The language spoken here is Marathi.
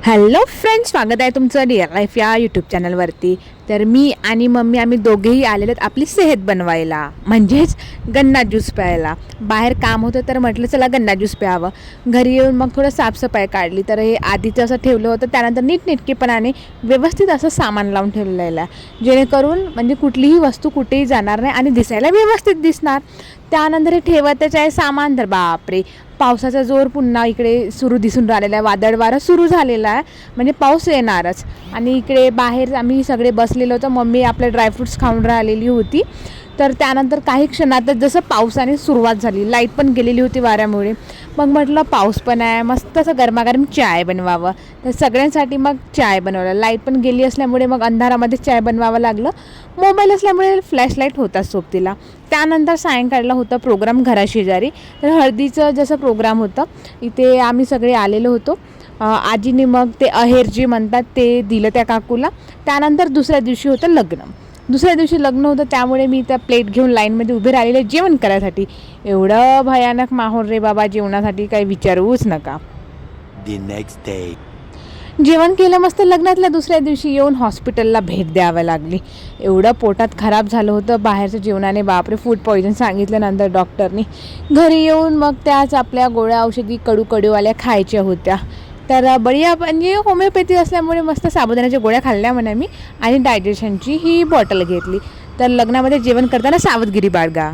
हॅलो फ्रेंड्स, स्वागत आहे तुमचं डिअर लाईफ या यूट्यूब चॅनलवरती. तर मी आणि मम्मी आम्ही दोघेही आलेलो आहेत आपली सेहत बनवायला, म्हणजेच गन्ना ज्यूस प्यायला. बाहेर काम होतं तर म्हटलं चला गन्ना ज्यूस प्यावं. घरी येऊन मग थोडं साफसफाई काढली तर हे आधीचं असं ठेवलं होतं, त्यानंतर नीटनेटकेपणाने व्यवस्थित असं सामान लावून ठेवलेलं आहे, जेणेकरून म्हणजे कुठलीही वस्तू कुठेही जाणार नाही आणि दिसायला व्यवस्थित दिसणार. त्यानंतर हे ठेवतच आहे सामान, तर बापरे पावसाचा जोर पुन्हा इकडे सुरू दिसून राहिलेला आहे. वादळ वारा सुरू झालेला आहे, म्हणजे पाऊस येणारच. आणि इकडे बाहेर आम्ही सगळे बसलेलो होतो, मम्मी आपले ड्रायफ्रूट्स खाऊन राहिलेली होती. तर त्यानंतर काही क्षणातच जसं पावसाने सुरुवात झाली, लाईट पण गेलेली होती वाऱ्यामुळे. मग म्हटलं पाऊस पण आहे, मस्त असं गरमागरम चाय बनवावं. तर सगळ्यांसाठी मग चाय बनवलं. लाईट पण गेली असल्यामुळे मग अंधारामध्ये चाय बनवावं लागलं. मोबाईल असल्यामुळे फ्लॅशलाईट होताच सोबतीला. त्यानंतर सायंकाळला होता प्रोग्राम घराशेजारी, तर हळदीचं जसं प्रोग्राम होतं इथे आम्ही सगळे आलेलो होतो. आजीने मग ते अहेर जे म्हणतात ते दिलं त्या काकूला. त्यानंतर दुसऱ्या दिवशी होतं लग्न. दुसऱ्या दिवशी लग्न होतं, त्यामुळे मी त्या प्लेट घेऊन लाईनमध्ये उभे राहिलेले जेवण करायसाठी. एवढं भयानक माहोल रे बाबा, जेवणासाठी काही विचारूच नका. The next day. जेवण केलं मस्त. लग्नातल्या दुसऱ्या दिवशी येऊन हॉस्पिटलला भेट द्यावी लागली. एवढं पोटात खराब झालं होतं बाहेरच्या जेवणाने, बापरे. फूड पॉयझन सांगितल्यानंतर डॉक्टरनी घरी येऊन मग त्याच आपल्या गोळ्या औषधी कडूवाल्या खायच्या होत्या. तर बढिया म्हणजे होमिओपॅथी असल्यामुळे मस्त साबुदाण्याच्या गोळ्या खाल्ल्या म्हणा मी, आणि डायजेशनची ही बॉटल घेतली. तर लग्नामध्ये जेवण करताना सावधगिरी बाळगा.